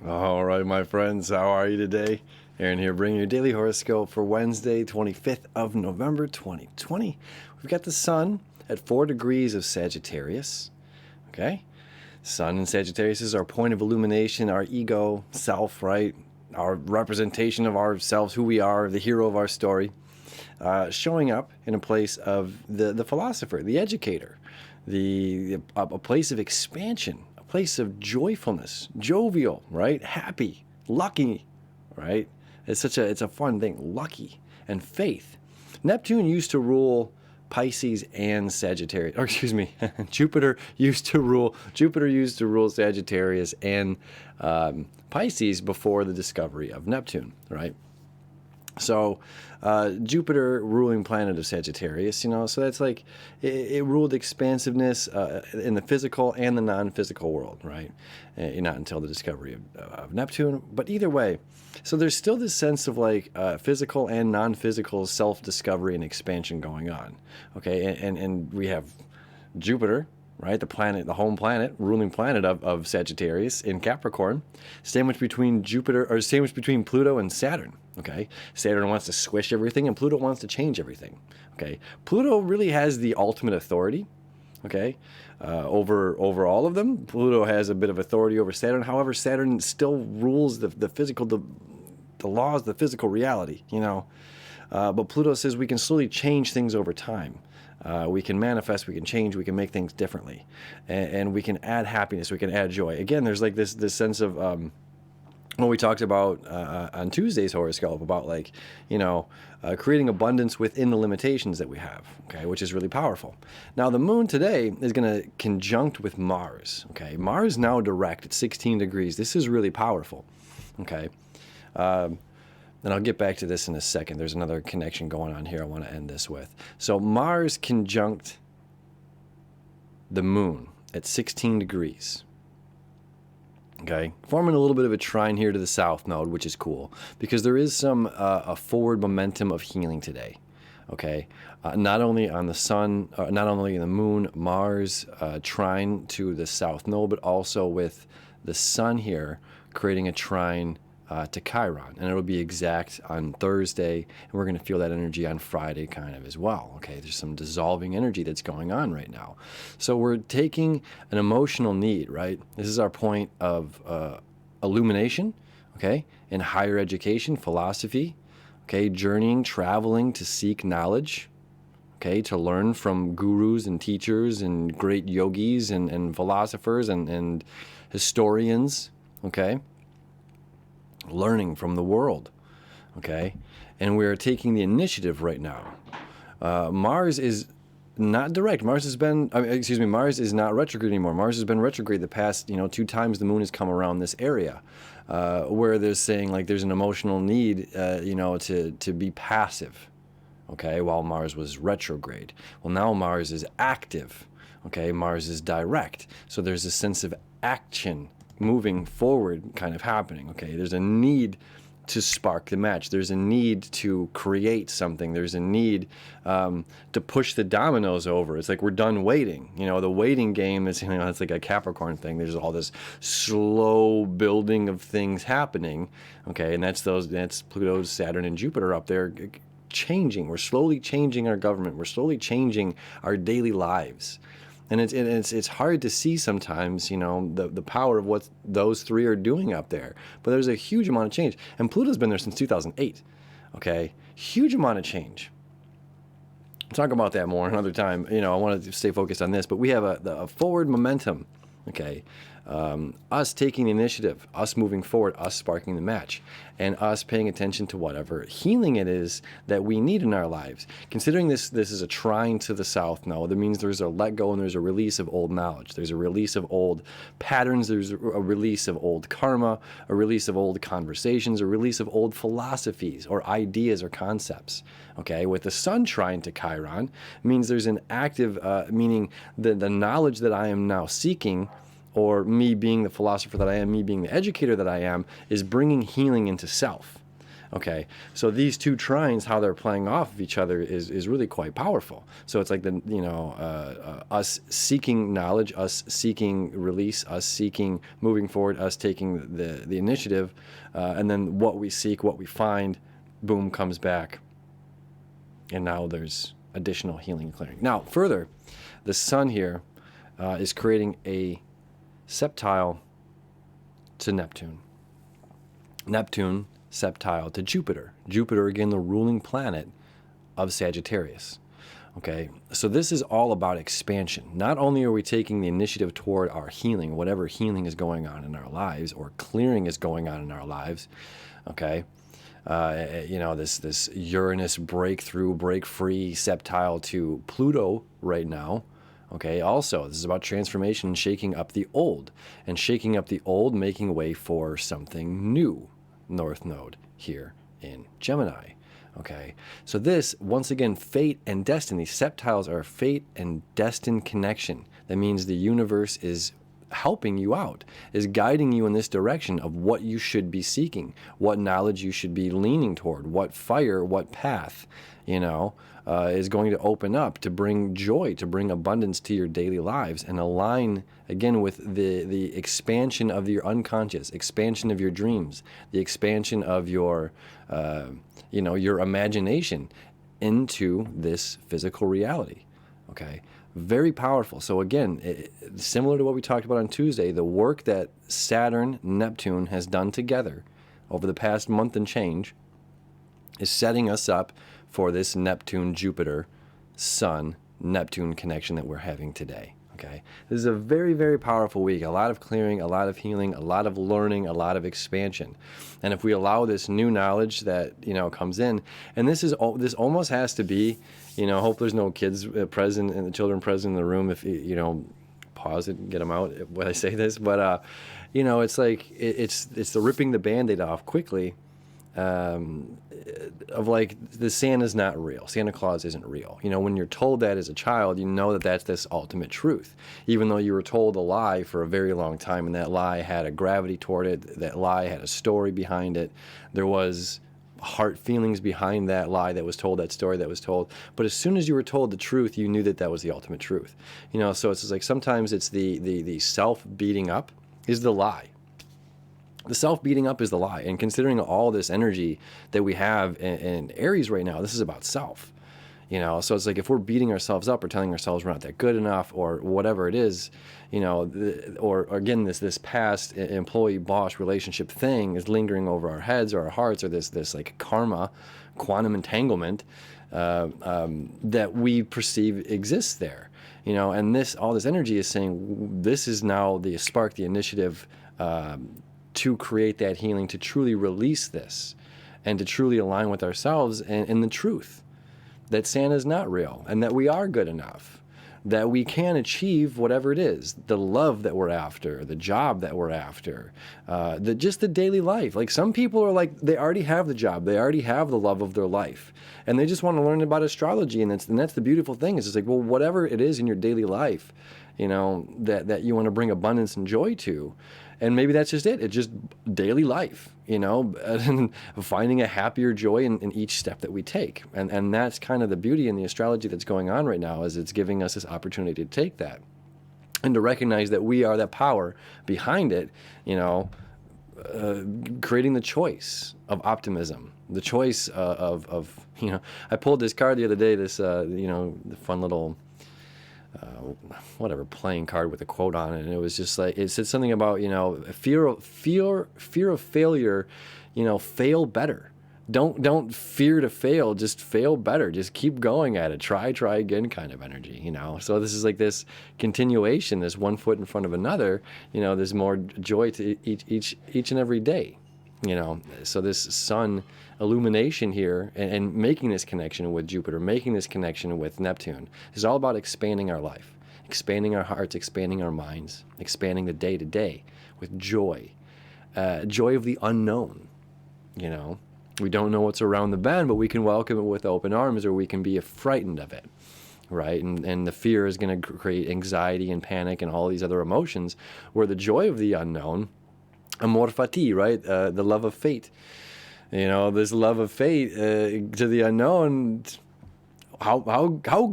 All right, my friends, how are you today? Aaron here, bringing your daily horoscope for Wednesday, 25th of November, 2020. We've got the sun at 4 degrees of Sagittarius, okay? Sun in Sagittarius is our point of illumination, our ego, self, right? Our representation of ourselves, who we are, the hero of our story, showing up in a place of the philosopher, the educator, a place of expansion, a place of joyfulness, jovial, right? Happy, lucky, right? It's a fun thing, lucky, and faith. Neptune used to rule Pisces and Sagittarius, or excuse me, Jupiter used to rule Sagittarius and Pisces before the discovery of Neptune, right? So Jupiter ruling planet of Sagittarius, so that's like it ruled expansiveness in the physical and the non-physical world, right? Not until the discovery of Neptune, but either way. So there's still this sense of like physical and non-physical self-discovery and expansion going on, okay? And we have Jupiter, right? The planet, the home planet, ruling planet of Sagittarius in Capricorn, sandwiched between Pluto and Saturn. Okay, Saturn wants to squish everything, and Pluto wants to change everything. Okay, Pluto really has the ultimate authority. Okay, over all of them. Pluto has a bit of authority over Saturn. However, Saturn still rules the physical, the laws, the physical reality. But Pluto says we can slowly change things over time. We can manifest, we can change, we can make things differently, and we can add happiness, we can add joy. Again, there's like this sense of what we talked about on Tuesday's horoscope about creating abundance within the limitations that we have, okay, which is really powerful. Now, the moon today is going to conjunct with Mars, okay? Mars now direct at 16 degrees. This is really powerful, okay? And I'll get back to this in a second. There's another connection going on here I want to end this with. So Mars conjunct the moon at 16 degrees. Okay, forming a little bit of a trine here to the south node, which is cool because there is some a forward momentum of healing today. Okay, not only on the sun, not only in the moon, Mars trine to the south node, but also with the sun here creating a trine to Chiron, and it'll be exact on Thursday, and we're going to feel that energy on Friday kind of as well. Okay, there's some dissolving energy that's going on right now. So we're taking an emotional need, right? This is our point of illumination, okay, in higher education, philosophy, okay, journeying, traveling to seek knowledge, okay, to learn from gurus and teachers and great yogis and philosophers and historians, okay, learning from the world, okay? And we are taking the initiative right now. Mars is not direct. Mars is not retrograde anymore. Mars has been retrograde the past, 2 times the moon has come around this area, where they're saying like there's an emotional need, to be passive, okay, while Mars was retrograde. Well, now Mars is active, okay? Mars is direct. So there's a sense of action moving forward kind of happening, okay? There's a need to spark the match. There's a need to create something. There's a need to push the dominoes over. It's like we're done waiting. The waiting game is, it's like a Capricorn thing. There's all this slow building of things happening, okay? And that's Pluto, Saturn, and Jupiter up there changing. We're slowly changing our government. We're slowly changing our daily lives. And it's hard to see sometimes, the power of what those three are doing up there. But there's a huge amount of change. And Pluto's been there since 2008, okay? Huge amount of change. We'll talk about that more another time. I want to stay focused on this. But we have a forward momentum, okay? Us taking the initiative, us moving forward, us sparking the match, and us paying attention to whatever healing it is that we need in our lives. Considering this is a trine to the south node, that means there's a let go and there's a release of old knowledge. There's a release of old patterns. There's a release of old karma, a release of old conversations, a release of old philosophies or ideas or concepts. Okay, with the sun trine to Chiron, means there's an active, meaning the knowledge that I am now seeking, or me being the philosopher that I am, me being the educator that I am, is bringing healing into self. Okay, so these two trines, how they're playing off of each other is really quite powerful. So it's like us seeking knowledge, us seeking release, us seeking moving forward, us taking the initiative, and then what we seek, what we find, boom, comes back. And now there's additional healing and clearing. Now, further, the sun here is creating a septile to Neptune. Neptune septile to Jupiter. Jupiter, again, the ruling planet of Sagittarius. Okay, so this is all about expansion. Not only are we taking the initiative toward our healing, whatever healing is going on in our lives or clearing is going on in our lives, okay, this Uranus breakthrough, break free septile to Pluto right now. Okay, also, this is about transformation, shaking up the old, and shaking up the old, making way for something new. North Node here in Gemini. Okay, so this, once again, fate and destiny. Septiles are a fate and destined connection. That means the universe is helping you out, is guiding you in this direction of what you should be seeking, what knowledge you should be leaning toward, what fire, what path, is going to open up to bring joy, to bring abundance to your daily lives and align, again, with the expansion of your unconscious, expansion of your dreams, the expansion of your imagination into this physical reality. Okay, very powerful. So again, similar to what we talked about on Tuesday, the work that Saturn, Neptune has done together over the past month and change is setting us up for this Neptune-Jupiter, Sun-Neptune connection that we're having today. Okay, this is a very, very powerful week. A lot of clearing, a lot of healing, a lot of learning, a lot of expansion. And if we allow this new knowledge that comes in, and this almost has to be, hope there's no kids present and the children present in the room. If pause it and get them out when I say this, but it's like it's the ripping the Band-Aid off quickly. Of like the Santa's not real. Santa Claus isn't real. When you're told that as a child, that that's this ultimate truth. Even though you were told a lie for a very long time, and that lie had a gravity toward it, that lie had a story behind it. There was heart feelings behind that lie that was told, that story that was told. But as soon as you were told the truth, you knew that that was the ultimate truth. So it's just like sometimes it's the self beating up is the lie. The self-beating up is the lie. And considering all this energy that we have in Aries right now, this is about self. So it's like if we're beating ourselves up or telling ourselves we're not that good enough or whatever it is, or again, this past employee-boss relationship thing is lingering over our heads or our hearts, or this like karma, quantum entanglement that we perceive exists there. And all this energy is saying this is now the spark, the initiative, to create that healing, to truly release this, and to truly align with ourselves and the truth that Santa's not real, and that we are good enough, that we can achieve whatever it is, the love that we're after, the job that we're after, just the daily life. Like some people are like, they already have the job, they already have the love of their life, and they just want to learn about astrology, and that's the beautiful thing. Is it's like, well, whatever it is in your daily life, that you want to bring abundance and joy to. And maybe that's just it. It's just daily life, and finding a happier joy in each step that we take. And that's kind of the beauty in the astrology that's going on right now, is it's giving us this opportunity to take that and to recognize that we are that power behind it, creating the choice of optimism, the choice of I pulled this card the other day, this, the fun little playing card with a quote on it, and it was just like, it said something about fear of failure, fail better. Don't fear to fail, just fail better, just keep going at it, try again kind of energy. So this is like this continuation, this one foot in front of another. There's more joy to each and every day. So this sun illumination here and making this connection with Jupiter, making this connection with Neptune is all about expanding our life, expanding our hearts, expanding our minds, expanding the day to day with joy, joy of the unknown. We don't know what's around the bend, but we can welcome it with open arms, or we can be frightened of it. Right? And the fear is going to create anxiety and panic and all these other emotions, where the joy of the unknown, amor fati, right? The love of fate, This love of fate to the unknown. How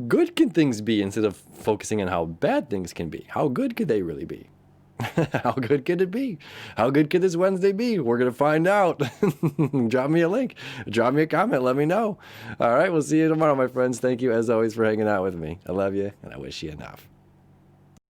good can things be instead of focusing on how bad things can be? How good could they really be? How good could it be? How good could this Wednesday be? We're going to find out. Drop me a link. Drop me a comment. Let me know. All right. We'll see you tomorrow, my friends. Thank you, as always, for hanging out with me. I love you, and I wish you enough.